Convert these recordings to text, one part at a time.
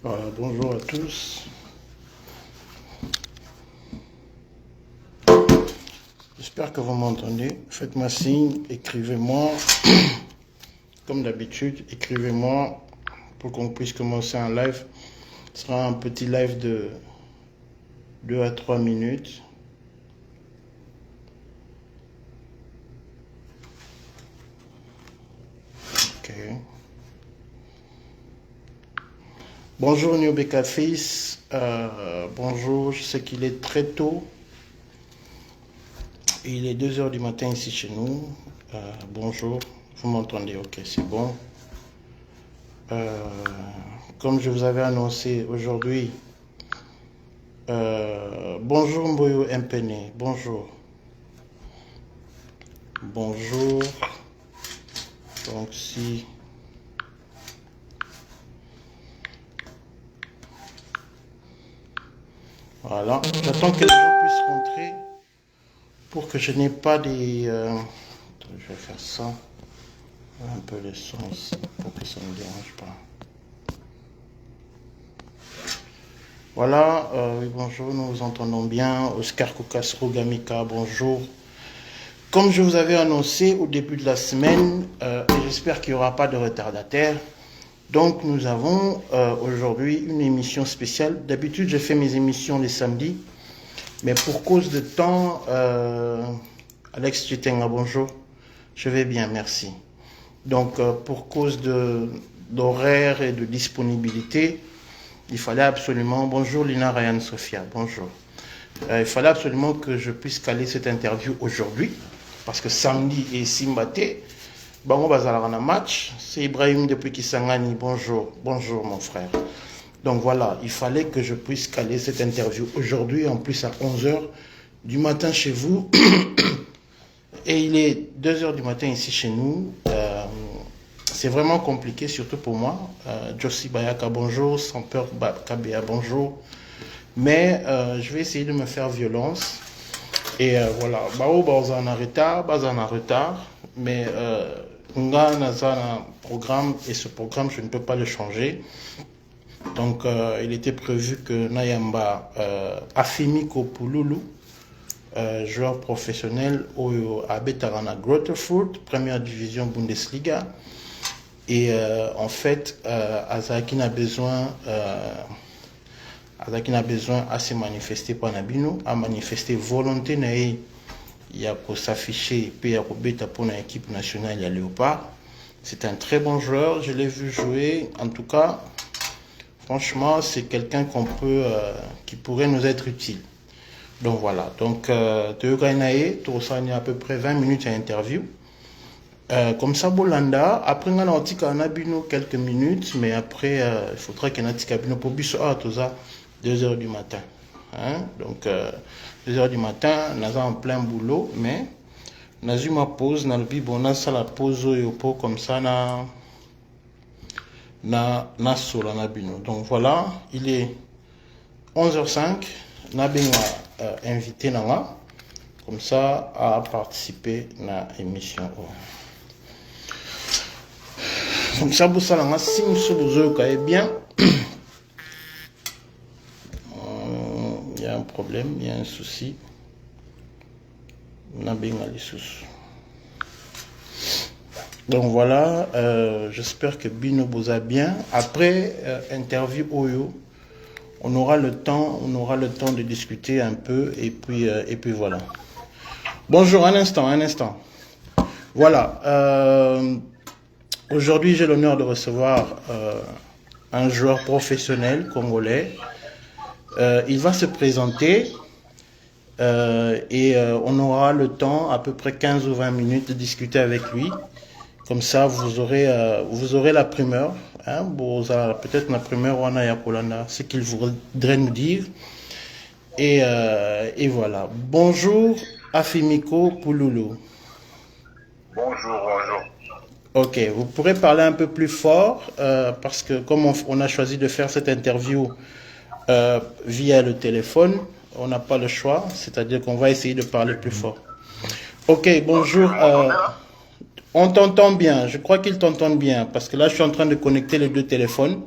Voilà, bonjour à tous. J'espère que vous m'entendez. Faites-moi signe, écrivez-moi. Comme d'habitude, écrivez-moi pour qu'on puisse commencer un live. Ce sera un petit live de 2 à 3 minutes. Ok. Bonjour Niobeka Fils. Bonjour, je sais qu'il est très tôt. Il est 2 heures du matin ici chez nous. Bonjour, vous m'entendez? Ok, c'est bon. Comme je vous avais annoncé aujourd'hui, bonjour Mboyo Mpene, bonjour. Bonjour. Donc si... Voilà, j'attends que les gens puissent rentrer pour que je n'ai pas des... Attends, je vais faire ça. Un peu le son ici pour que ça ne me dérange pas. Voilà, oui, bonjour, nous vous entendons bien. Oscar Koukas Rogamika, bonjour. Comme je vous avais annoncé au début de la semaine, et j'espère qu'il n'y aura pas de retardataire, donc nous avons aujourd'hui une émission spéciale. D'habitude, je fais mes émissions les samedis, mais pour cause de temps, Alex Chitenga, bonjour. Je vais bien, merci. Donc, pour cause d'horaire et de disponibilité, il fallait absolument... Bonjour Lina Ryan Sofia, bonjour. Il fallait absolument que je puisse caler cette interview aujourd'hui, parce que samedi et Simbaté, Bango Bazalarana match, c'est Ibrahim depuis Kisangani, bonjour, bonjour mon frère. Donc voilà, il fallait que je puisse caler cette interview aujourd'hui, en plus à 11h du matin chez vous, et il est 2h du matin ici chez nous. C'est vraiment compliqué, surtout pour moi. Josie Bayaka, bonjour. Sans peur, Kabea, bonjour. Mais je vais essayer de me faire violence. Et voilà. Bao, en retard. Mais on a un programme et ce programme, je ne peux pas le changer. Donc, il était prévu que Nayamba Afimiko Pululu, joueur professionnel à Betarana Grotterfurt, première division Bundesliga. Et en fait, Azaki n'a besoin à se manifester par Nabino, à manifester volonté naïe. Il y a qu'à s'afficher puis il y a qu'à bêta pour l'équipe nationale, il y a Léopard. C'est un très bon joueur, je l'ai vu jouer. En tout cas, franchement, c'est quelqu'un qui pourrait nous être utile. Donc voilà. Donc, Teogainae, tu reçois à peu près 20 minutes à interview. Comme ça, Bolanda, après, on a quelques minutes, mais après, il faudra qu'il y ait un pour 2 heures du matin. Hein? Donc, 2 heures du matin, on est en plein boulot, mais on a eu ma pause, on a eu la pause comme ça, na sola na bino. Donc voilà, il est 11h05, on a bien invité Nanga, comme ça, à participer à l'émission. Comme ça, vous savez, si vous avez bien, il y a un problème, il y a un souci. On a bien les soucis. Donc voilà, j'espère que Bino vous a bien. Après interview Oyo, on aura le temps de discuter un peu et puis voilà. Bonjour, un instant. Voilà. Aujourd'hui, j'ai l'honneur de recevoir un joueur professionnel congolais. Il va se présenter et on aura le temps, à peu près 15 ou 20 minutes, de discuter avec lui. Comme ça, vous aurez la primeur. Hein, peut-être la primeur, ce qu'il voudrait nous dire. Et voilà. Bonjour, Afimiko Pululu. Bonjour. Ok, vous pourrez parler un peu plus fort parce que comme on a choisi de faire cette interview via le téléphone, on n'a pas le choix, c'est-à-dire qu'on va essayer de parler plus fort. Ok, bonjour. On t'entend bien, je crois qu'ils t'entendent bien parce que là je suis en train de connecter les deux téléphones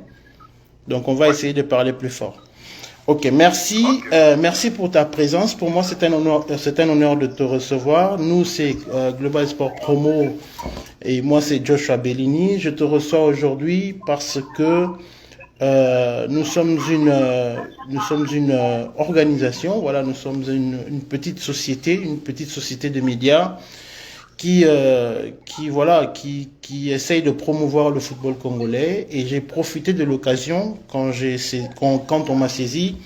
Donc, on va essayer de parler plus fort. Ok, merci. Ok. Merci pour ta présence. Pour moi, c'est un honneur de te recevoir. Nous, c'est Global Sport Promo et moi, c'est Joshua Bellini. Je te reçois aujourd'hui parce que nous sommes une organisation. Voilà, nous sommes une petite société de médias qui essaye de promouvoir le football congolais. Et j'ai profité de l'occasion quand on m'a saisi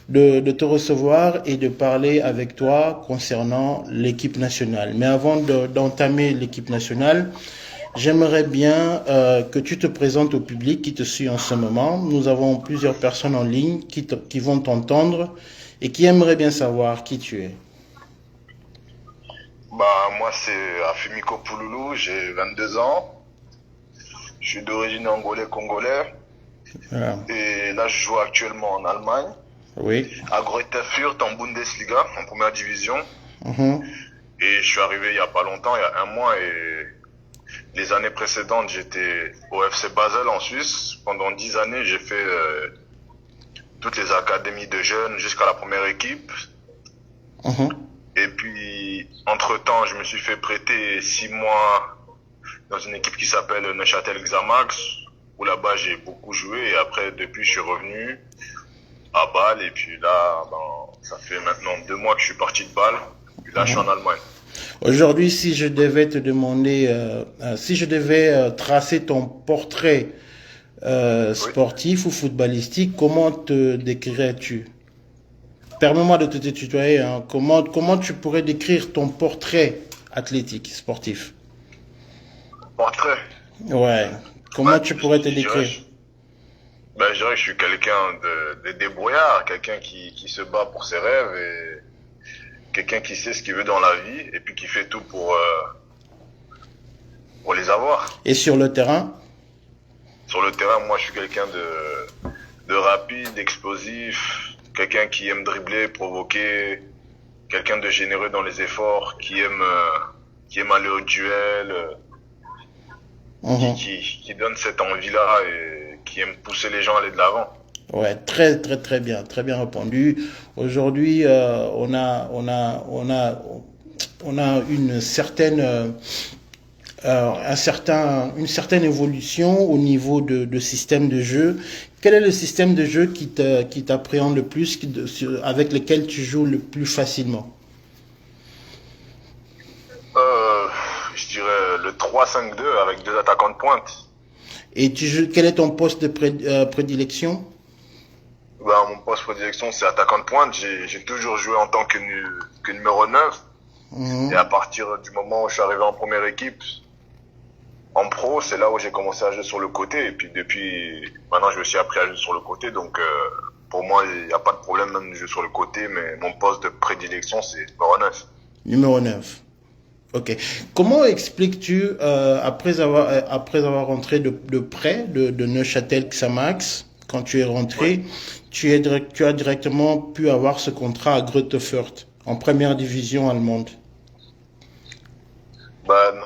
de te recevoir et de parler avec toi concernant l'équipe nationale. Mais avant d'entamer l'équipe nationale, j'aimerais bien que tu te présentes au public qui te suit en ce moment. Nous avons plusieurs personnes en ligne qui vont t'entendre et qui aimeraient bien savoir qui tu es. Bah, moi, c'est Afimiko Pouloulou, j'ai 22 ans. Je suis d'origine angolais-congolais. Voilà. Et là, je joue actuellement en Allemagne, Oui. à Greuther Fürth, en Bundesliga, en première division. Mhm. Et je suis arrivé il y a pas longtemps, il y a un mois. Et les années précédentes, j'étais au FC Basel en Suisse. Pendant 10 années, j'ai fait toutes les académies de jeunes jusqu'à la première équipe. Mhm. Et puis, entre-temps, je me suis fait prêter 6 mois dans une équipe qui s'appelle Neuchâtel Xamax, où là-bas j'ai beaucoup joué. Et après, depuis, je suis revenu à Bâle. Et puis là, ça fait maintenant 2 mois que je suis parti de Bâle. Et là, je suis en Allemagne. Aujourd'hui, si je devais te demander, si je devais tracer ton portrait Oui. sportif ou footballistique, comment te décrirais-tu? Permets-moi de te tutoyer. Hein. Comment tu pourrais décrire ton portrait athlétique, sportif? Portrait. Ouais. Comment Bah, tu pourrais te je dirais, décrire? je dirais que je suis quelqu'un de débrouillard, quelqu'un qui se bat pour ses rêves et quelqu'un qui sait ce qu'il veut dans la vie et puis qui fait tout pour les avoir. Et sur le terrain? Sur le terrain, moi, je suis quelqu'un de rapide, d'explosif, quelqu'un qui aime dribbler, provoquer, quelqu'un de généreux dans les efforts, qui aime aller au duel, Mhm. qui donne cette envie-là et qui aime pousser les gens à aller de l'avant. Ouais, très bien répondu. Aujourd'hui, on a une certaine évolution au niveau de système de jeu. Quel est le système de jeu qui t'appréhende le plus, avec lequel tu joues le plus facilement? Euh, je dirais le 3-5-2 avec 2 attaquants de pointe. Et quel est ton poste de prédilection? Mon poste de prédilection, c'est attaquant de pointe. J'ai toujours joué en tant que numéro 9. Et à Mhm. partir du moment où je suis arrivé en première équipe, en pro, c'est là où j'ai commencé à jouer sur le côté. Et puis depuis, maintenant, j'ai aussi appris à jouer sur le côté. Donc, pour moi, il n'y a pas de problème même de jouer sur le côté. Mais mon poste de prédilection, c'est numéro 9. Numéro 9. Ok. Comment expliques-tu, après avoir rentré de près de Neuchâtel Xamax, quand tu es Oui. rentré, tu as directement pu avoir ce contrat à Greuther Fürth, en première division allemande?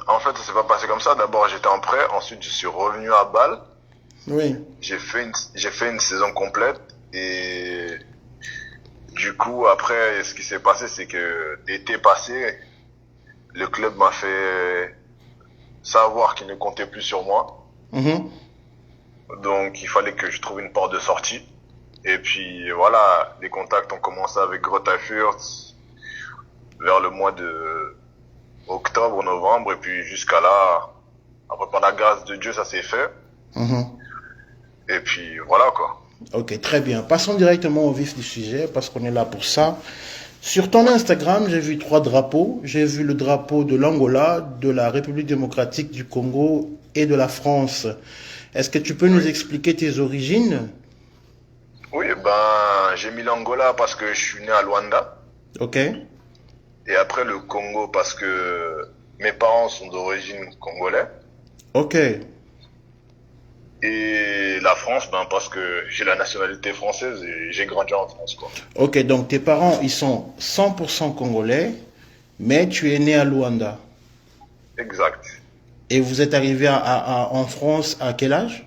En fait, ça s'est pas passé comme ça. D'abord, j'étais en prêt. Ensuite, je suis revenu à Bâle. Oui. J'ai fait une saison complète. Et du coup, après, ce qui s'est passé, c'est que l'été passé, le club m'a fait savoir qu'il ne comptait plus sur moi. Mhm. Donc, il fallait que je trouve une porte de sortie. Et puis, voilà, les contacts ont commencé avec Greuther Fürth vers le mois de octobre, novembre. Et puis, jusqu'à là, après, par la grâce de Dieu, ça s'est fait. Mhm. Et puis, voilà, quoi. Ok, très bien. Passons directement au vif du sujet, parce qu'on est là pour ça. Sur ton Instagram, j'ai vu 3 drapeaux. J'ai vu le drapeau de l'Angola, de la République démocratique du Congo et de la France. Est-ce que tu peux nous Oui. expliquer tes origines? Oui, j'ai mis l'Angola parce que je suis né à Luanda. Ok. Et après le Congo parce que mes parents sont d'origine congolais. Ok. Et la France, parce que j'ai la nationalité française et j'ai grandi en France, quoi. Ok, donc tes parents, ils sont 100% congolais, mais tu es né à Luanda. Exact. Et vous êtes arrivé en France à quel âge?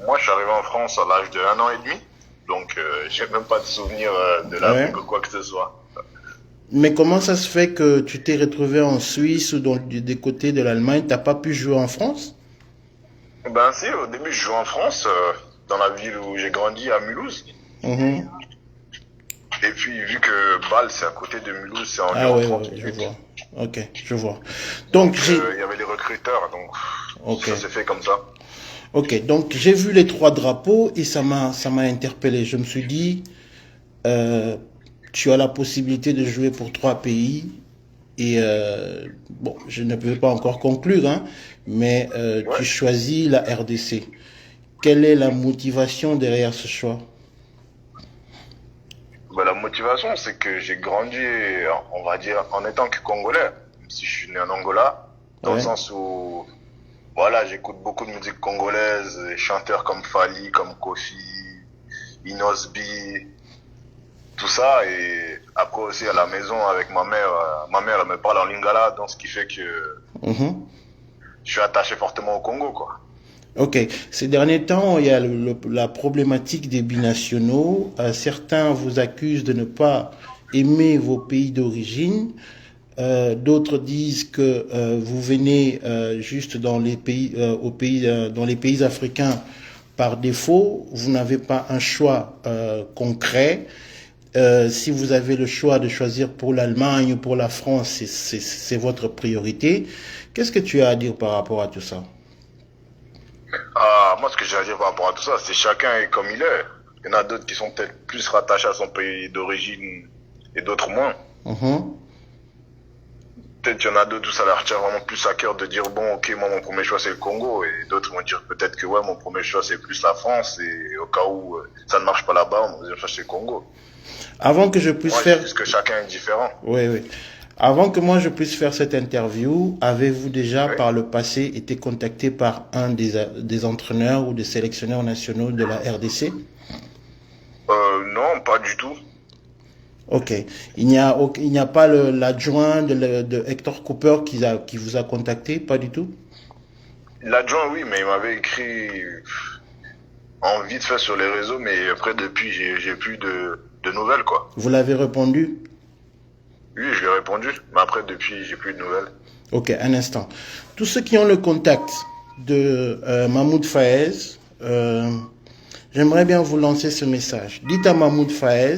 moi, je suis arrivé en France à l'âge de 1 an et demi. Donc, j'ai même pas de souvenir de l'Afrique ou quoi que ce soit. Mais comment ça se fait que tu t'es retrouvé en Suisse ou des côtés de l'Allemagne, t'as pas pu jouer en France? Ben si, au début, je jouais en France, dans la ville où j'ai grandi, à Mulhouse. Mhm. Et puis, vu que Bâle, c'est à côté de Mulhouse, c'est Ah environ ouais, 30 je minutes. vois. Ok, je vois. Donc Il y avait les recruteurs, donc ok, ça s'est fait comme ça. ok. Donc j'ai vu les trois drapeaux et ça m'a interpellé. Je me suis dit, euh, tu as la possibilité de jouer pour trois pays et bon, je ne peux pas encore conclure, hein, mais tu Ouais. choisis la RDC. Quelle est la motivation derrière ce choix? Ben, la motivation, c'est que j'ai grandi, on va dire, en étant que Congolais. Même si je suis né en Angola, dans le Ouais. sens où, voilà, j'écoute beaucoup de musique congolaise, des chanteurs comme Fali, comme Kofi, Inosbi, tout ça. Et après aussi à la maison avec ma mère, elle me parle en lingala, donc ce qui fait que Mhm. je suis attaché fortement au Congo, quoi. Ok. Ces derniers temps, il y a la problématique des binationaux. Certains vous accusent de ne pas aimer vos pays d'origine. D'autres disent que vous venez juste dans les pays, dans les pays africains par défaut. Vous n'avez pas un choix concret. Si vous avez le choix de choisir pour l'Allemagne ou pour la France, c'est votre priorité. Qu'est-ce que tu as à dire par rapport à tout ça? Ah, moi, ce que j'ai à dire par rapport à tout ça, c'est chacun est comme il est. Il y en a d'autres qui sont peut-être plus rattachés à son pays d'origine et d'autres moins. Mhm. Peut-être qu'il y en a d'autres où ça leur tient vraiment plus à cœur de dire, bon, ok, moi, mon premier choix, c'est le Congo. Et d'autres vont dire peut-être que, ouais, mon premier choix, c'est plus la France. Et au cas où ça ne marche pas là-bas, mon deuxième choix, c'est le Congo. Avant que je puisse Moi, je faire, dis que chacun est différent. oui, oui. Avant que moi je puisse faire cette interview, avez-vous déjà Oui. par le passé été contacté par un des entraîneurs ou des sélectionneurs nationaux de la RDC? Non, pas du tout. Ok. Il n'y a pas l'adjoint de Hector Cooper qui vous a contacté? Pas du tout? L'adjoint, oui, mais il m'avait écrit en vite fait sur les réseaux, mais après, depuis, j'ai plus de nouvelles, quoi. Vous l'avez répondu? Oui, je lui ai répondu, mais après, depuis, j'ai plus de nouvelles. Ok, un instant. Tous ceux qui ont le contact de Mahmoud Faez, j'aimerais bien vous lancer ce message. Dites à Mahmoud Faez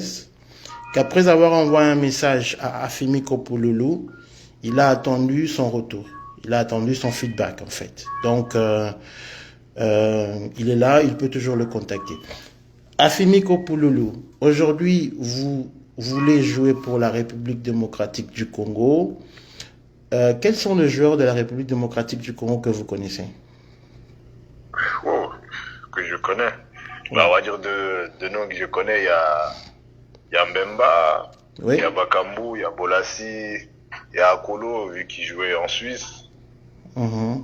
qu'après avoir envoyé un message à Afimi Kopouloulou, il a attendu son retour. Il a attendu son feedback, en fait. Donc, il est là, il peut toujours le contacter. Afimi Kopouloulou, aujourd'hui, vous voulez jouer pour la République démocratique du Congo. Quels sont les joueurs de la République démocratique du Congo que vous connaissez? Oh, que je connais. Bah, Ouais. on va dire de noms que je connais, il y a Mbemba, il Oui. y a Bakambu, il y a Bolassi, il y a Akolo, vu qu'il jouait en Suisse. Mhm.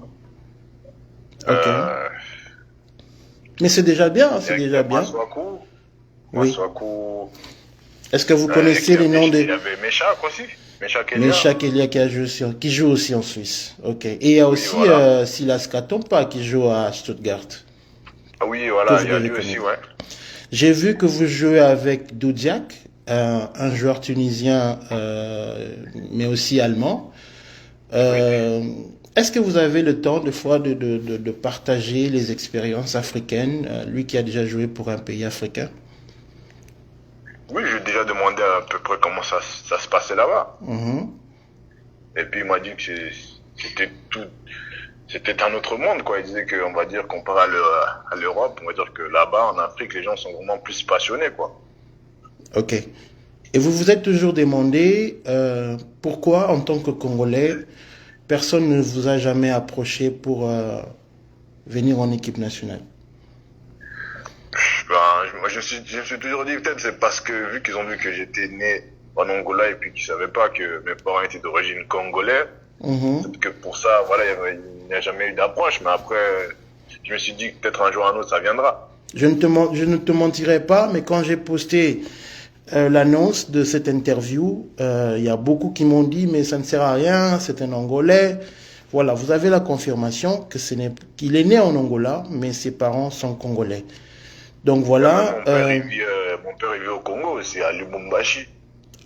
Ok. Euh, Mais c'est déjà bien, c'est il y déjà a bien. Maswaku. Oui. Maswaku. Est-ce que vous connaissez les noms Il y des avait Meshak aussi. Meshak Elia. Mecha Kelia qui joue aussi en Suisse? Ok. Et il y a Oui, aussi voilà. Silas Katompa qui joue à Stuttgart, Ah oui, que voilà, vous il y a devez lui aussi, connaître. ouais. J'ai vu que vous jouez avec Doudiak, un joueur tunisien, mais aussi allemand. Oui. Euh, Est-ce que vous avez le temps, des fois, de partager les expériences africaines, lui qui a déjà joué pour un pays africain? Oui, j'ai déjà demandé à peu près comment ça se passait là-bas. Mhm. Et puis il m'a dit que c'était tout, c'était un autre monde, quoi. Il disait que, on va dire, comparé à l'Europe, on va dire que là-bas, en Afrique, les gens sont vraiment plus passionnés, quoi. Ok. Et vous vous êtes toujours demandé pourquoi, en tant que Congolais, personne ne vous a jamais approché pour venir en équipe nationale? Ben, je me suis toujours dit, peut-être c'est parce que, vu qu'ils ont vu que j'étais né en Angola et puis qu'ils savaient pas que mes parents étaient d'origine congolaise, Mhm. peut-être que pour ça, voilà, il n'y a jamais eu d'approche. Mais après, je me suis dit que peut-être un jour ou un autre, ça viendra. Je ne te mentirai pas, mais quand j'ai posté l'annonce de cette interview, il y a beaucoup qui m'ont dit, mais ça ne sert à rien, c'est un Angolais. Voilà, vous avez la confirmation que qu'il est né en Angola, mais ses parents sont congolais. Donc voilà. Mon père il vit au Congo, c'est à Lubumbashi.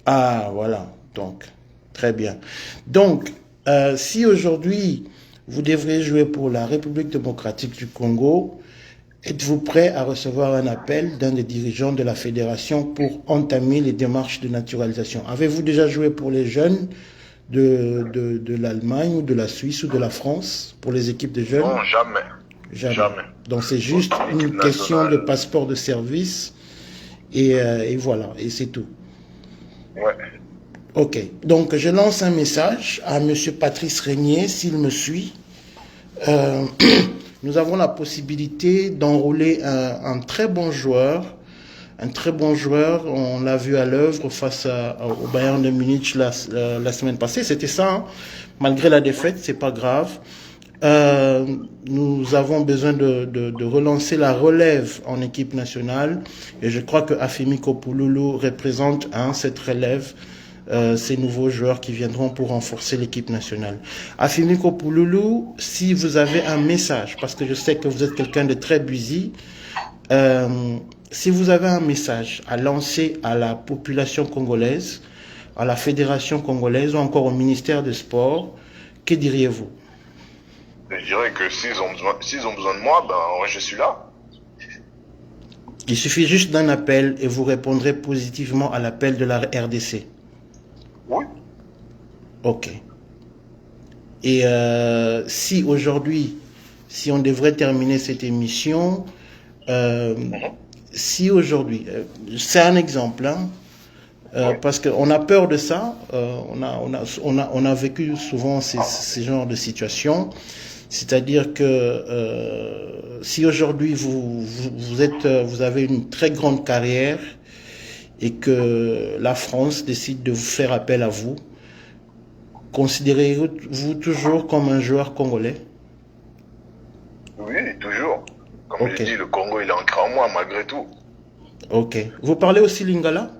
Ah, voilà. Donc, très bien. Donc, si aujourd'hui, vous devrez jouer pour la République démocratique du Congo, êtes-vous prêt à recevoir un appel d'un des dirigeants de la fédération pour entamer les démarches de naturalisation? Avez-vous déjà joué pour les jeunes de l'Allemagne ou de la Suisse ou de la France, pour les équipes de jeunes? Non, jamais. Jamais. Donc c'est juste une question de passeport de service et voilà, et c'est tout. Ouais. Ok, donc je lance un message à Monsieur Patrice Régnier, s'il me suit. Nous avons la possibilité d'enrôler un très bon joueur. Un très bon joueur, on l'a vu à l'œuvre face au Bayern de Munich la semaine passée. C'était ça, hein. Malgré la défaite, c'est pas grave. Nous avons besoin de relancer la relève en équipe nationale. Et je crois que Afimi Kopouloulou représente cette relève. Ces nouveaux joueurs qui viendront pour renforcer l'équipe nationale. Afimi Kopouloulou, si vous avez un message, parce que je sais que vous êtes quelqu'un de très busy, si vous avez un message à lancer à la population congolaise, à la fédération congolaise ou encore au ministère des Sports, que diriez-vous? Je dirais que s'ils ont besoin de moi, ben je suis là. Il suffit juste d'un appel et vous répondrez positivement à l'appel de la RDC. Oui. Ok. Et si aujourd'hui, si on devrait terminer cette émission, si aujourd'hui, c'est un exemple, hein, oui. Parce qu'on a peur de ça, on a vécu souvent ces genres de situations, c'est-à-dire que si aujourd'hui vous avez une très grande carrière et que la France décide de vous faire appel à vous, considérez-vous toujours comme un joueur congolais? Oui, toujours. Comme je dis, le Congo, il est ancré en moi, malgré tout. Ok. Vous parlez aussi lingala?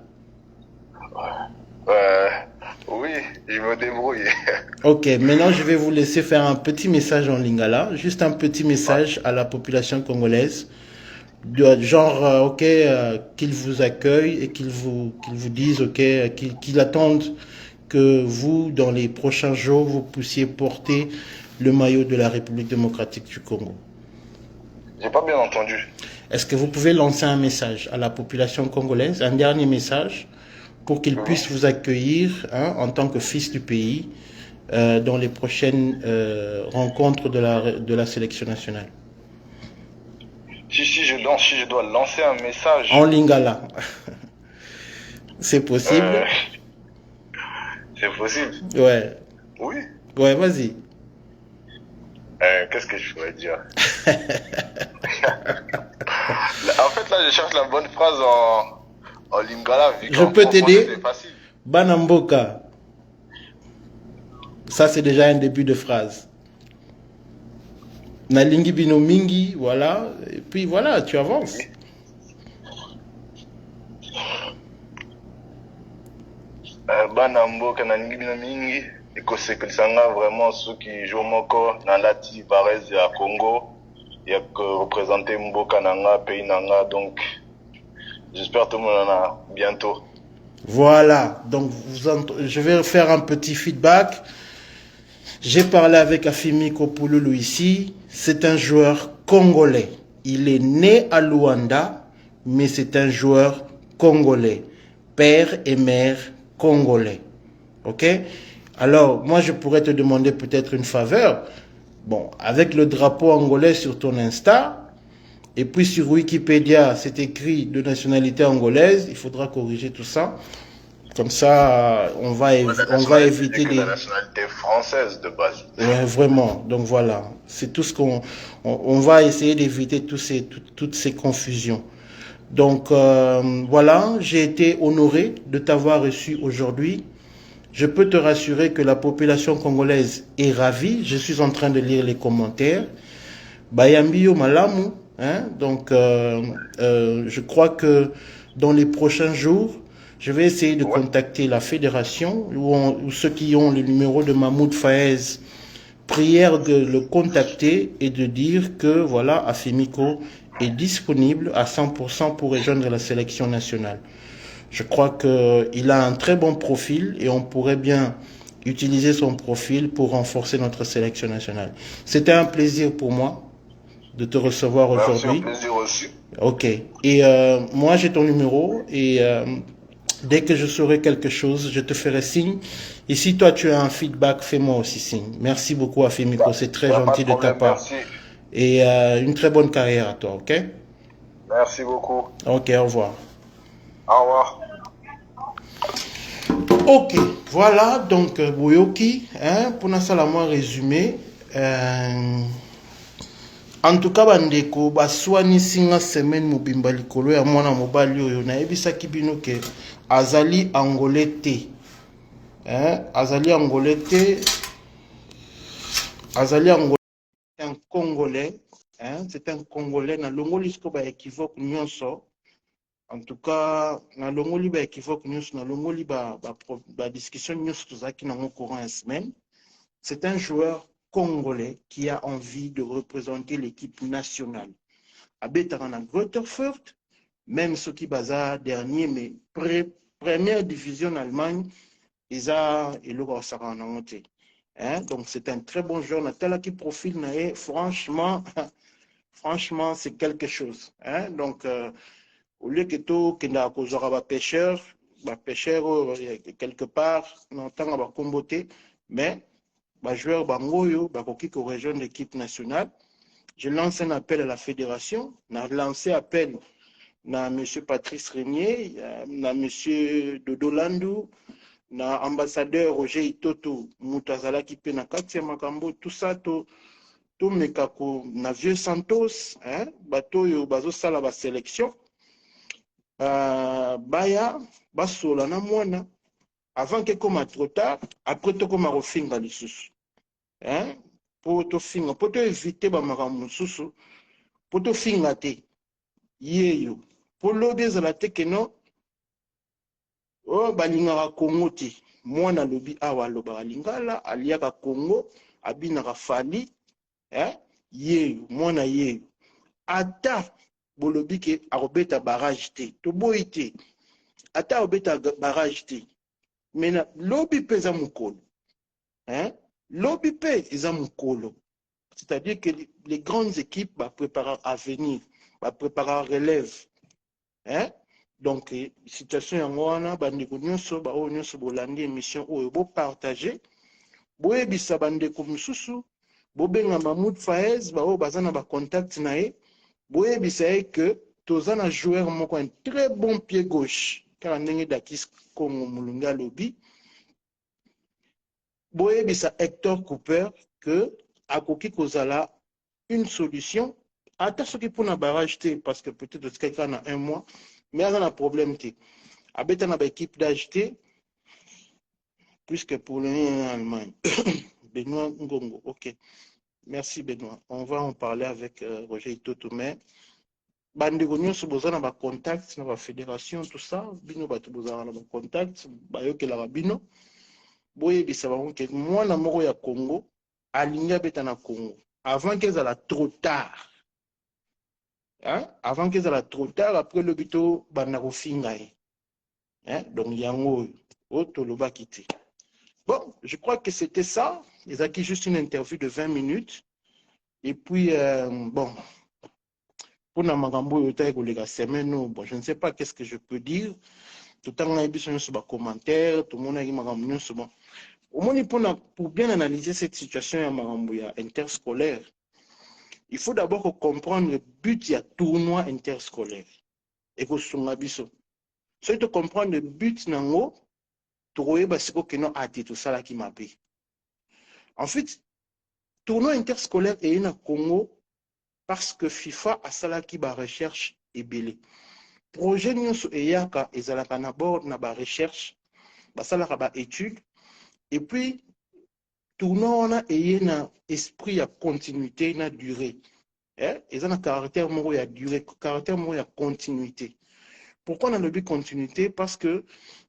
Oui, je me débrouille. Ok, maintenant je vais vous laisser faire un petit message en lingala, juste un petit message à la population congolaise. Genre, qu'ils vous accueillent et qu'ils vous disent, qu'ils attendent que vous, dans les prochains jours, vous puissiez porter le maillot de la République démocratique du Congo. J'ai pas bien entendu. Est-ce que vous pouvez lancer un message à la population congolaise, un dernier message, pour qu'ils puissent vous accueillir en tant que fils du pays dans les prochaines rencontres de la sélection nationale? Si je dois lancer un message. En lingala. C'est possible? C'est possible. Ouais. Oui. Ouais, vas-y. Qu'est-ce que je pourrais dire? En fait, là, je cherche la bonne phrase en lingala. Je peux t'aider? Banamboka. Ça, c'est déjà un début de phrase. Nalingi bino mingi, voilà. Et puis voilà, tu avances. Banamboka nalingi bino mingi. Et que c'est que ça vraiment ceux qui jouent moko dans la Varese à Congo. Il y a que représenter Mboka nanga, pays nanga. Donc, j'espère tout le monde en a bientôt. Voilà. Donc, je vais faire un petit feedback. J'ai parlé avec Afimi Kopouloulou ici. C'est un joueur congolais. Il est né à Luanda, mais c'est un joueur congolais. Père et mère congolais. Ok? Alors, moi, je pourrais te demander peut-être une faveur. Bon, avec le drapeau angolais sur ton Insta, et puis sur Wikipédia, c'est écrit de nationalité angolaise, il faudra corriger tout ça. Comme ça, on va éviter les... La nationalité française de base. Ouais, vraiment. Donc voilà, c'est tout ce on va essayer d'éviter toutes ces confusions. Donc voilà, j'ai été honoré de t'avoir reçu aujourd'hui. Je peux te rassurer que la population congolaise est ravie. Je suis en train de lire les commentaires. Bayambiyo Malamu. Hein? Donc, je crois que dans les prochains jours, je vais essayer de contacter la fédération ou ceux qui ont le numéro de Mahmoud Faez prière de le contacter et de dire que voilà, Afemiko est disponible à 100% pour rejoindre la sélection nationale. Je crois qu'il a un très bon profil et on pourrait bien utiliser son profil pour renforcer notre sélection nationale. C'était un plaisir pour moi de te recevoir Merci, un aujourd'hui. plaisir aussi. Ok. Et moi, j'ai ton numéro et dès que je saurai quelque chose, je te ferai signe. Et si toi, tu as un feedback, fais-moi aussi signe. Merci beaucoup, Afemiko. C'est Il très n'y a pas de gentil de ta problème, part. merci. Et une très bonne carrière à toi, ok? Merci beaucoup. Ok, au revoir. Au revoir. Ok, voilà, donc Boyoki, hein, pour nous ça la moins résumé. En tout cas, bandeko, baswani singa semaine mobimba likolo ya mwana mobali oyo na ebisaki bino ke azali angolais te. Hein, azali angolais te, azali angolais, un congolais, hein, c'est un congolais na longoli siko ba équivoque nyonso. En tout cas, na longoli ba équivoque nyonso, na longoli ba discussion nyonso tozaki na courant en semaine. C'est un joueur congolais qui a envie de représenter l'équipe nationale. Abetara na Grotterfurt, même ceux qui baza dernier, mais première division en Allemagne, ils ont le hein? Donc c'est un très bon joueur. Natala qui profile, franchement, franchement, c'est quelque chose. Hein? Donc, au lieu que tout, qu'il y a un pêcheur, quelque part, on entend un comboté, mais joueur bangoyo bakoki ko rejoindre l'équipe nationale. Je lance un appel à la fédération, na lancé appel na monsieur Patrice Régnier, na monsieur Dodo Landou, na ambassadeur Roger Itoto Mutazala qui pe na kati ya makambo, tout ça to mekako na vieux Santos, hein, bato yo bazo sala ba sélection. Baya basola na mwana avant que comme trop tard, après to comme refinga lisusu. Hein? Pour te finga, pour te éviter bamakambo mosusu, pour te finga te yeyo pour lobi ezala te ke no o balingaka Congo te mwana lobi awa alobaka lingala aliaka Congo abinaka fali yeyo mwana yeyo ata bolobi ke akobeta barrage te toboyi te ata akobeta barrage te mena lobi mpe eza mokolo lobi mpe eza mokolo. C'est-à-dire que les grandes équipes préparent à venir, préparent relève. Hein? Donc, situation yangoana, bandeko nyonso, bao nyonso bolandi émission oyo bo partager, bo ebisa bandeko mususu, bo benga Mahmoud Faez, bao bazana ba contact na ye, bo ebisa ye que tozana joueur moko un très bon pied gauche, car ndenge Dakis Kongo Mulunga lobi, bo ebisa Hector Cooper que akoki kozala une solution. Attends ce qui pour un barrage, parce que peut-être que quelqu'un a un mois, mais il y a un problème. Avec une équipe d'acheter, puisque pour le en Allemagne. Benoît Ngongo, ok. Merci Benoît. On va en parler avec Roger Itoto. Mais bandeko nyonso bozana ba contact na ba fédération tout ça, bino bato bozana ba contact, bayokelaka bino. Boye bisa bango ke mwana moko ya Congo alinga beta na Congo avant qu'ils aient trop tard. Hein? Avant qu'ils aient trop tard, après le bito banako fingaye. Hein? Donc yango otoloba kiti. Bon, je crois que c'était ça. Ils ont juste une interview de 20 minutes. Et puis, bon, pour la magambo la semaine, bon, je ne sais pas qu'est-ce que je peux dire. Tout le monde a besoin de commentaires, tout le monde a magambo bon. Au moins, pour bien analyser cette situation interscolaire, il faut d'abord comprendre le but du tournoi interscolaire. Et que ce soit de comprendre le but nango, trouver basiko que non a été tout ça là qui m'a payé. Ensuite, tournoi interscolaire est na Congo parce que FIFA a ça là qui ba recherche et belé. Projet nyonso eyaka ezalaka na bord na ba recherche, ba sala ba étude et puis tournoi on a na esprit ya continuité na durée. Ils ont un caractère moro ya durée, caractère moro ya continuité. Pourquoi on a le but continuité? Parce que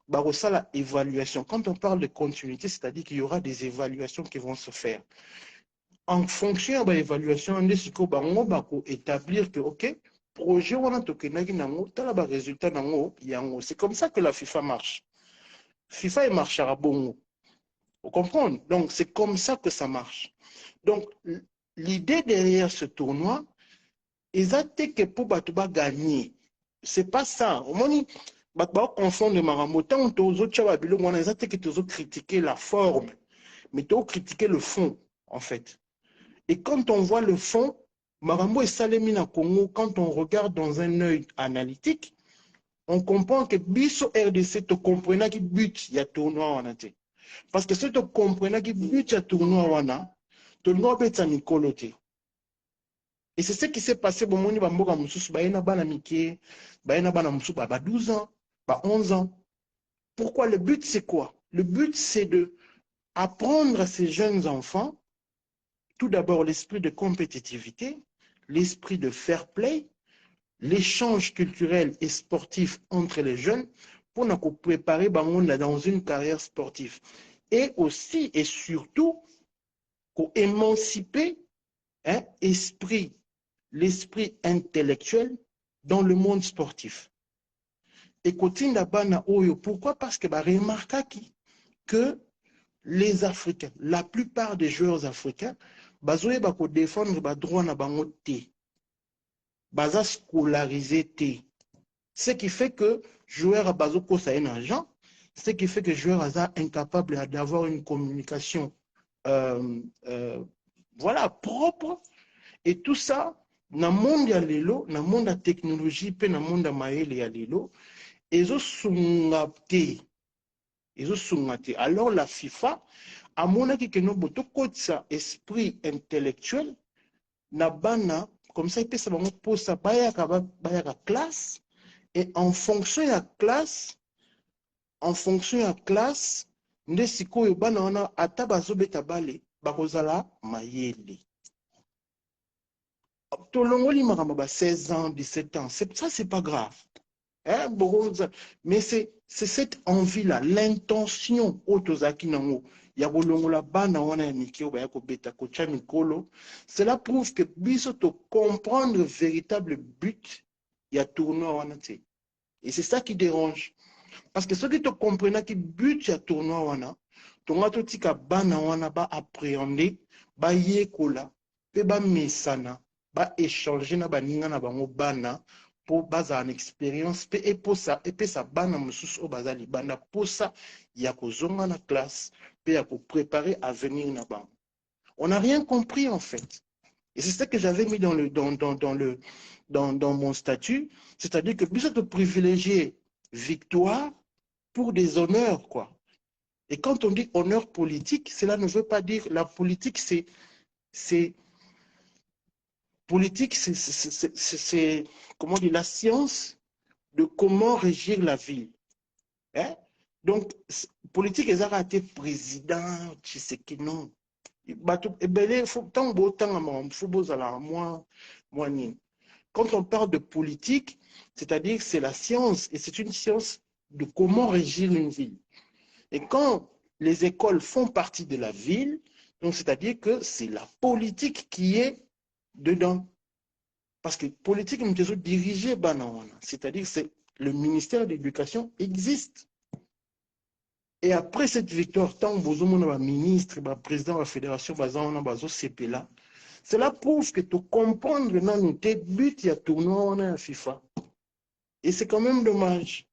bah, ça la évaluation. Quand on parle de continuité, c'est-à-dire qu'il y aura des évaluations qui vont se faire. en fonction de l'évaluation, on est établir que, ok, projet, on a tokenaki nango, t'as la résultat nango, yango. C'est comme ça que la FIFA marche. FIFA, il marchera bon. Vous comprenez? Donc, c'est comme ça que ça marche. Donc, l'idée derrière ce tournoi, ils ont que pour Batouba gagner. C'est pas ça. Au moins, Batouba confondre Marambo. Tant que les autres Chababilou, ils ont que tu critiquer la forme, mais tu as critiqué le fond, en fait. Et quand on voit le fond, Marambo et Salemina Congo, quand on regarde dans un œil analytique, on comprend que Biso RDC te comprenait qui but il y a tournoi en été. Parce que si tu comprenais qui but il y a tournoi en a, tournoi bet à Nicoloté. Et c'est ce qui s'est passé bon moni bamboka mususu baena bana mike, baena bana mususu ba 12 ans, ba 11 ans. Pourquoi le but c'est quoi? Le but c'est de apprendre à ces jeunes enfants tout d'abord l'esprit de compétitivité, l'esprit de fair play, l'échange culturel et sportif entre les jeunes pour nous préparer dans une carrière sportive. Et aussi et surtout, pour émanciper l'esprit intellectuel dans le monde sportif. Et pourquoi? Parce que remarqué que les Africains, la plupart des joueurs africains, bazoé bako défendre ba droit na bango té, baza scolarisé té. Ce qui fait que joueur a bazoko ça un agent, ce qui fait que joueur a incapable d'avoir une communication voilà propre. Et tout ça na monde ya lelo, na monde ya technologie pe na monde ya maele ya lelo, ezo sunga té. Alors la FIFA a monaki que nous botokotsa esprit intellectuel na bana comme ça il bango posa bayaka classe et en fonction ya classe nde sikoyo bana wana ata bazobeta bale bakozala mayele. Tolongoli makambo ba 16 ans 17 ans ça c'est pas grave. Hein, mais c'est cette envie-là, l'intention autozaki nango, ya bolongola bana wana ya mikio ba ya kobeta kocha mikolo, cela prouve que biso to comprendre le véritable but ya tournoi wana te. Et c'est ça qui dérange. Parce que ceux qui te comprennent qui but ya tournoi wana, tonga to tika bana wana ba appréhender, ba yekola, pe ba mesana, ba échanger na ba ninga na bango bana, pour baza en expérience et pour ça bana mususu o baza libanda pour ça ya kozonga na classe pe ya ko préparer à venir na bango. On n'a rien compris en fait. Et c'est ça que j'avais mis dans mon statut, c'est-à-dire que plus de privilégier victoire pour des honneurs quoi. Et quand on dit honneur politique, cela ne veut pas dire la politique c'est politique, c'est comment dire, la science de comment régir la ville. Hein? Donc, politique, ils ont été président, tu sais que non. Quand on parle de politique, c'est-à-dire que c'est la science, et c'est une science de comment régir une ville. Et quand les écoles font partie de la ville, donc c'est-à-dire que c'est la politique qui est dedans. Parce que politique, nous devons diriger Banawana. C'est-à-dire que le ministère de l'Éducation existe. Et après cette victoire, tant que vous ministre, président de la fédération, cela prouve que tu comprends dans nos buts, il y a tournoi en FIFA. Et c'est quand même dommage.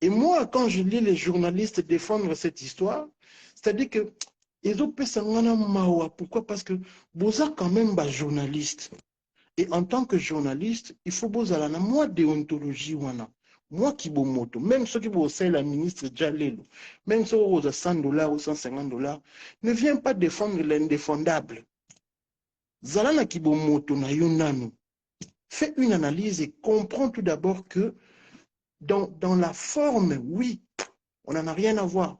Et moi, quand je lis les journalistes défendre cette histoire, c'est-à-dire que ils ont fait ça. Pourquoi? Parce que vous êtes quand même des journalistes. Et en tant que journaliste, il faut que vous moi déontologie wana. Moi qui vous moto, même ceux qui vous la ministre Jalelo, même ceux qui vous 100 dollars ou 150 dollars, ne viens pas défendre l'indéfendable. Zalana qui vous moto na yonano. Fais une analyse et comprends tout d'abord que dans la forme, oui, on n'en a rien à voir.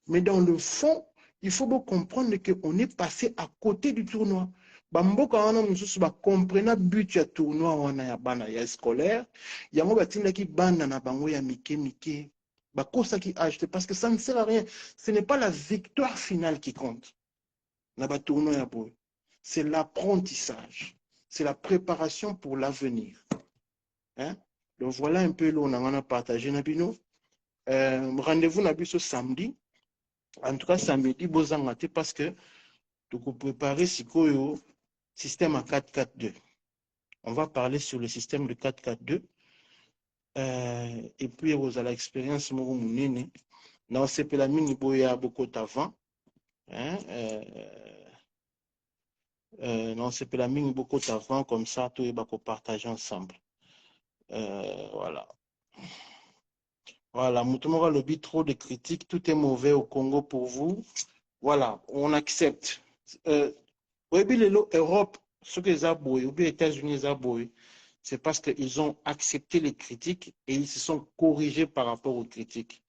Mais dans le fond, il faut bien comprendre qu'on est passé à côté du tournoi. Bamboka wana mususu ba comprena but ya tournoi wana ya bana ya scolaire yango batinda ki bana na bango ya mike bakosa ki acheter parce que ça ne sert à rien, ce n'est pas la victoire finale qui compte. C'est l'apprentissage. C'est la préparation pour l'avenir. Hein? Donc voilà un peu là on a partagé Nabino. Rendez-vous Nabiso samedi. En tout cas samedi, bozangate parce que tu peux préparer Sikoyo système à 4-4-2. On va parler sur le système de 4-4-2. Et puis vous avez l'expérience moko munene. Non, c'est pas la mini boya beaucoup avant. Hein? Non, c'est pas la mini beaucoup avant comme ça, tout est partager ensemble. Voilà. Voilà, Moutoumora lobby trop de critiques, tout est mauvais au Congo pour vous. Voilà, on accepte. Oui, l'Europe, ce que les aboués, ou bien les États-Unis, les aboués, c'est parce qu'ils ont accepté les critiques et ils se sont corrigés par rapport aux critiques.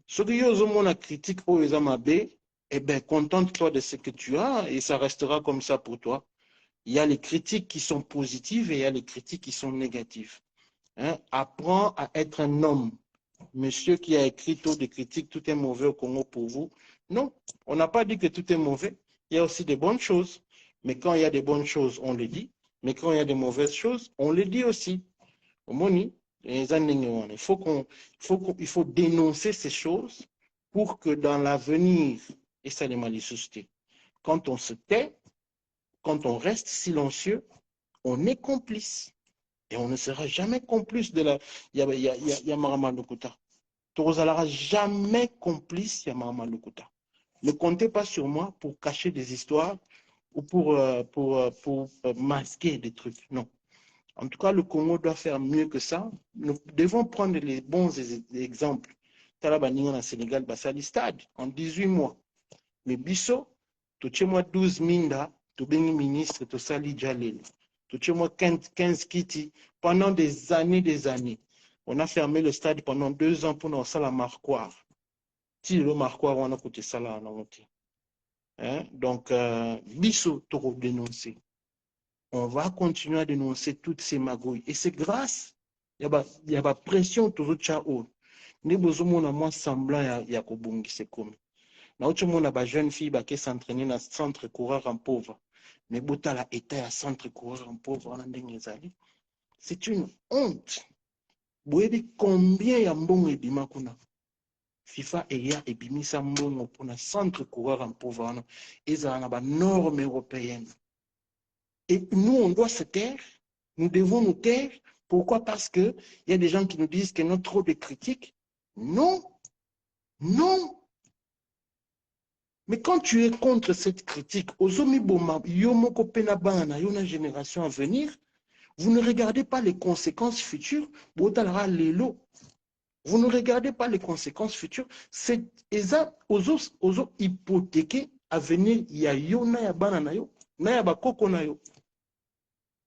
Ce que ils ont la critique pour les amabés, eh bien, contente-toi de ce que tu as et ça restera comme ça pour toi. Il y a les critiques qui sont positives et il y a les critiques qui sont négatives. Hein? Apprends à être un homme. Monsieur qui a écrit tout de critiques, tout est mauvais au Congo pour vous. Non, on n'a pas dit que tout est mauvais. Il y a aussi des bonnes choses. Mais quand il y a des bonnes choses, on les dit. Mais quand il y a des mauvaises choses, on les dit aussi. Il faut dénoncer ces choses pour que dans l'avenir, et ça les malicieusetés, quand on se tait, quand on reste silencieux, on est complice. Et on ne sera jamais complice de la Yamarama Lokuta. Torozala jamais complice Yamarama Lokuta. Ne comptez pas sur moi pour cacher des histoires ou pour masquer des trucs. Non. En tout cas, le Congo doit faire mieux que ça. Nous devons prendre les bons exemples. Talabani au Sénégal, Bassali Stade, en 18 mois. Mais Bisso, tu chez moi 12 minda, tu béni ministre, tu sali Jalil. Tu chez moi 15 kiti pendant des années. On a fermé le stade pendant 2 ans pour nous faire la marquoire. Si le marquoire, on a coûté ça là, on a monté. Donc, Bisso, tu dénoncer. On va continuer à dénoncer toutes ces magouilles. Et c'est grâce, il y a pression toujours tchao. Nous avons moins semblant il y a Kobungi, c'est comme. Nous avons des jeunes filles qui s'entraînent dans le centre coureur en pauvre. Mais si la état à centre coureur en pauvre, c'est une honte. Vous savez combien il y a de bima kuna? FIFA et Bimisa Mbongo pour un centre coureur en pauvre. Ils ont des normes européennes. Et nous, on doit se taire. Nous devons nous taire. Pourquoi? Parce qu'il y a des gens qui nous disent qu'il y a trop de critiques. Non. Non. Mais quand tu es contre cette critique, une génération à venir, vous ne regardez pas les conséquences futures. Vous ne regardez pas les conséquences futures. C'est aux hypothéqués à venir. Il y a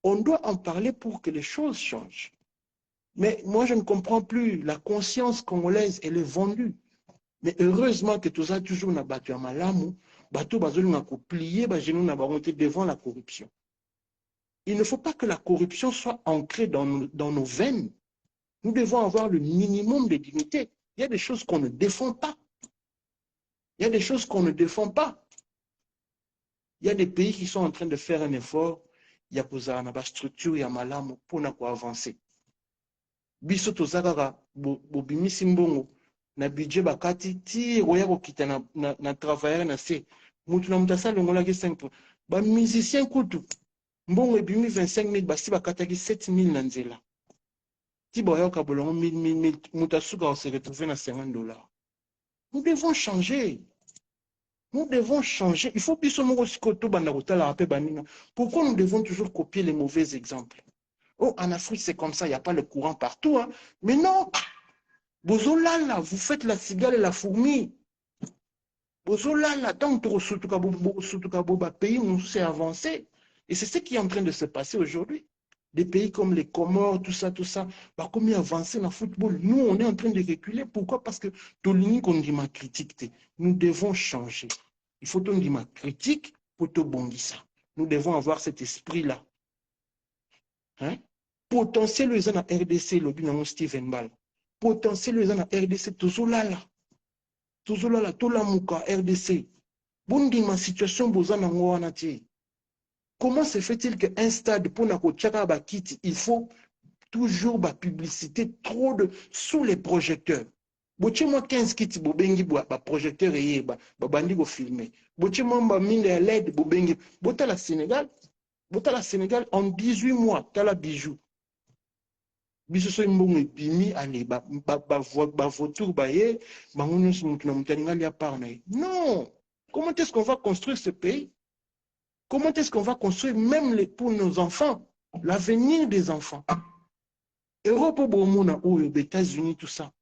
on doit en parler pour que les choses changent. Mais moi, je ne comprends plus. La conscience congolaise, elle est vendue. Mais heureusement que tout ça, toujours, n'a battu à Malamu, bateau, n'a plié, devant la corruption. Il ne faut pas que la corruption soit ancrée dans nos veines. Nous devons avoir le minimum de dignité. Il y a des choses qu'on ne défend pas. Il y a des choses qu'on ne défend pas. Il y a des pays qui sont en train de faire un effort. Il y a une structure, il y a Malamu pour avancer. Biso tozakaka bobimisi mbongo na budget bakati ti roya kokita na travailleur na se mutu na mutu asalongolaki 5 ba musicien kutu mbongo ebimi 25 000 basi bakataki 7 000 na nzela ti boyoka bolongo 1000 mutu asuka se retrouver na 50 $. Nous devons changer. Nous devons changer. Il faut biso moko sikoto banda kotala ape baninga. Pourquoi nous devons toujours copier les mauvais exemples? Oh, en Afrique, c'est comme ça, il n'y a pas le courant partout. Hein. Mais non, Bozolala, vous faites la cigale et la fourmi. Bozolala, tant que pays où c'est avancé. Et c'est ce qui est en train de se passer aujourd'hui. Des pays comme les Comores, tout ça, bah, comme il avancé dans le football, nous, on est en train de reculer. Pourquoi? Parce que Tolini, qu'on dit ma critique, nous devons changer. Il faut qu'on dise ma critique pour te bondir. Nous devons avoir cet esprit-là. Hein? Potentiel les na RDC lobi na Steven Ball. Potentiel les na RDC tozolala. Tozolala tolamuka RDC. Bondi ma situation bozana ngwana ti. Comment se fait-il qu'un stade pour nako tchaka ba kiti, il faut toujours ba publicité trop de sous les projecteurs. Boche moi 15 kits bobengi ba projecteur et ba bandi go filmer. Boche moi ba mine LED bobengi. Bota la Sénégal en 18 mois tala bijou. Biso so mbongo epimi ale ba voiture ba ye bangono so mutuna mutaningali ya parna. Non. Comment est-ce qu'on va construire ce pays? Comment est-ce qu'on va construire même pour nos enfants, l'avenir des enfants? Europe au monde, aux États-Unis, tout ça.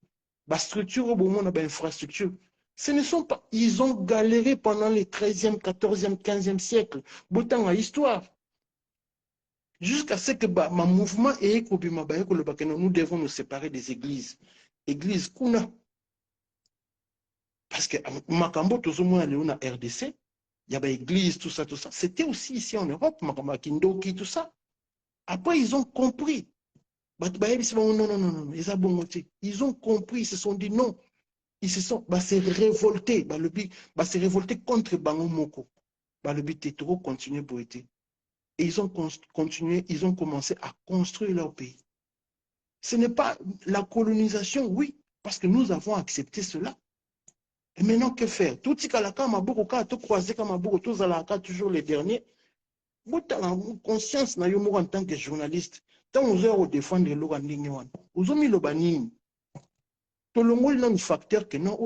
La structure au monde, infrastructure. Ce ne sont pas. Ils ont galéré pendant les 13e, 14e, 15e siècle. Botan à histoire. Jusqu'à ce que ma mouvement et nous devons nous séparer des églises. Église kuna. Parce que Makambo, tout le monde est RDC. Il y avait église, tout ça, tout ça. C'était aussi ici en Europe, Kindoki, tout ça. Après, ils ont compris. Non. Ils ont compris, ils se sont dit non. Ils se sont s'est révoltés. S'est révolté contre Bango Moko. Le but est trop continuer pour être. Et ils ont continué, ils ont commencé à construire leur pays. Ce n'est pas la colonisation, oui, parce que nous avons accepté cela. Et maintenant, que faire? Tout ce qu'on tout croisé comme tous toujours les derniers. Vous avez conscience en tant que journaliste. Tant vous avez défendre le Rwanda, vous avez mis le banning. Tout le monde a un facteur que non,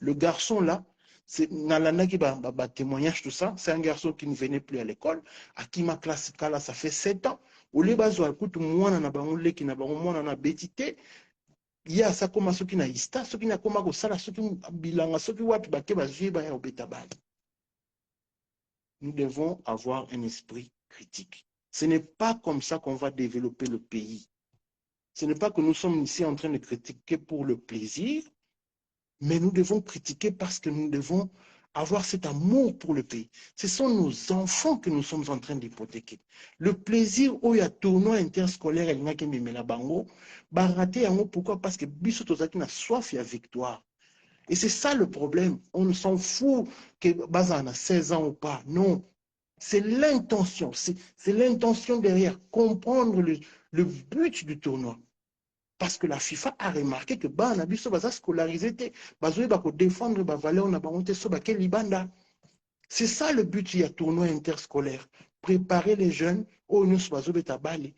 le garçon là, c'est Nalana qui va témoignage tout ça. C'est un garçon qui ne venait plus à l'école. À qui ma classe là, ça fait 7 ans. Au lieu de écoute moi na bango qui na bango moi na bétité. Il y a ça comme ceux qui na ista, ceux qui na comme ko sala, ceux qui bilanga, ceux qui wapi ba ke ba vie ba ya obetabal. Nous devons avoir un esprit critique. Ce n'est pas comme ça qu'on va développer le pays. Ce n'est pas que nous sommes ici en train de critiquer pour le plaisir, mais nous devons critiquer parce que nous devons avoir cet amour pour le pays. Ce sont nos enfants que nous sommes en train d'hypothéquer. Le plaisir où il y a tournoi interscolaire, il n'y a que Mimela Bango, raté pourquoi? Parce que Bissot Ozaki n'a soif et victoire. Et c'est ça le problème. On s'en fout que Bazan a 16 ans ou pas. Non. C'est l'intention. C'est l'intention derrière. Comprendre le but du tournoi. Parce que la FIFA a remarqué que Banabiso va scolariser, va défendre la valeur na bangote soba ke libanda. C'est ça le but du tournoi interscolaire. Préparer les jeunes au nous bazo beta bale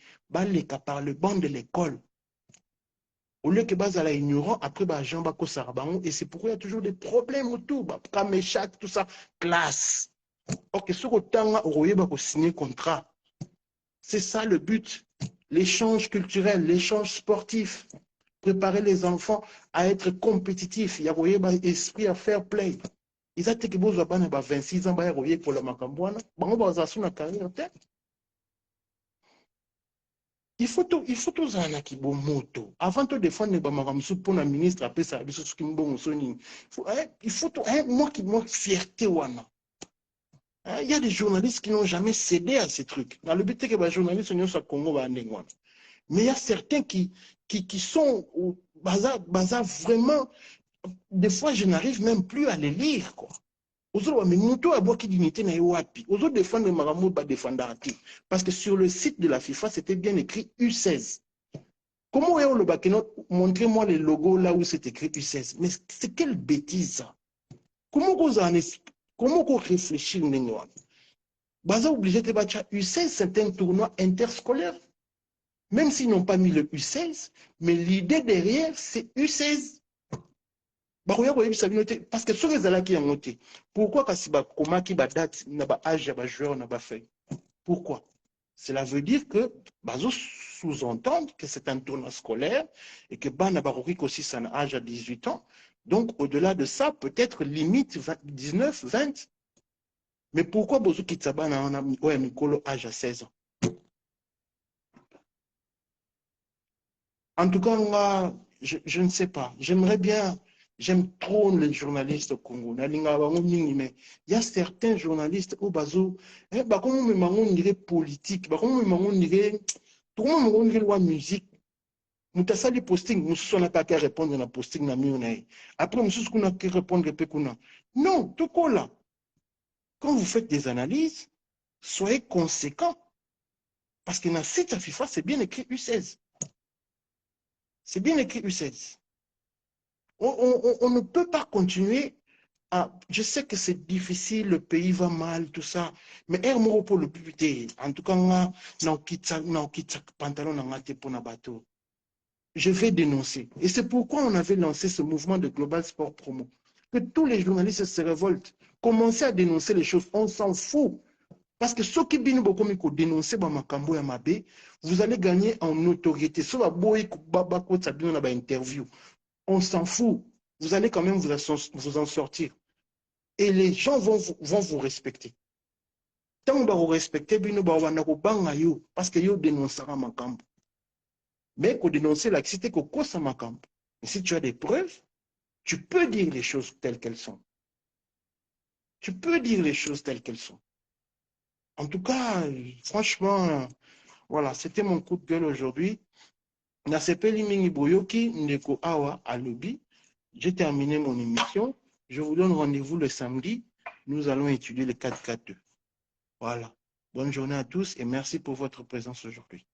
par le banc de l'école. Au lieu que Bazala ignorant, après Jean Bako Sarabango, et c'est pourquoi il y a toujours des problèmes autour. Kaméchak, tout ça, classe. Ok, ce autant on signer contrat. C'est ça le but. L'échange culturel, l'échange sportif. Préparer les enfants à être compétitifs. Il y a un esprit à fair play. Ils ont été 26 ans pour le Macambouana. Il faut tout ça qui bon moto. Avant de défendre les Bamaramsou pour la ministre après ça, il faut tout moi fierté wana. Il y a des journalistes qui n'ont jamais cédé à ces trucs. Dans le but que les journalistes sont Congo mais il y a certains qui sont au bazar vraiment. Des fois, je n'arrive même plus à les lire quoi. Parce que sur le site de la FIFA, c'était bien écrit U16. Comment est-ce le montrez-moi les logos là où c'est écrit U16. Mais c'est quelle bêtise ça? Comment vous réfléchissez? Vous obligé de battre U16, c'est un tournoi interscolaire. Même s'ils n'ont pas mis le U16, mais l'idée derrière, c'est U16. Parce que sur les ala qui ont noté, pourquoi comment qui date n'a pas âge à joueur n'a pas fait? Pourquoi? Cela veut dire que bazo sous-entendre que c'est un tournoi scolaire et que Banabarouk aussi c'est un âge à 18 ans. Donc au-delà de ça, peut-être limite 19, 20. Mais pourquoi Bozo Kitsaba n'a un Mikolo âge à 16 ans? En tout cas, moi, je ne sais pas. J'aimerais bien. J'aime trop les journalistes au Congo. Mais il y a certains journalistes au Bazo, comme on dirait politique, comme on dirait loi musique. Mutasali posting, mususu n'a pas qu'à répondre à la posting na miunaï. Après, mususu n'a qu'à répondre à. Non, tout là. Quand vous faites des analyses, soyez conséquents. Parce que dans le site à FIFA, c'est bien écrit U16. C'est bien écrit U16. On ne peut pas continuer à. Je sais que c'est difficile, le pays va mal, tout ça. Mais Hermoro pour le public, en tout cas, pantalon pour na bateau. Je vais dénoncer. Et c'est pourquoi on avait lancé ce mouvement de Global Sport Promo. Que tous les journalistes se révoltent. Commencez à dénoncer les choses. On s'en fout. Parce que ceux qui viennent beaucoup dénoncer Makambo et Mabé, vous allez gagner en notoriété. Interview. On s'en fout. Vous allez quand même vous en sortir. Et les gens vont vous respecter. Tant que vous respectez, parce que vous dénoncez Makambo. Mais qu'on dénonce l'activité qu'on cause à Makambo. Et si tu as des preuves, tu peux dire les choses telles qu'elles sont. Tu peux dire les choses telles qu'elles sont. En tout cas, franchement, voilà, c'était mon coup de gueule aujourd'hui. Nasepeli Mingi Boyoki, Ndeko Awa, à Lobby. J'ai terminé mon émission. Je vous donne rendez-vous le samedi. Nous allons étudier le 4-4-2. Voilà. Bonne journée à tous et merci pour votre présence aujourd'hui.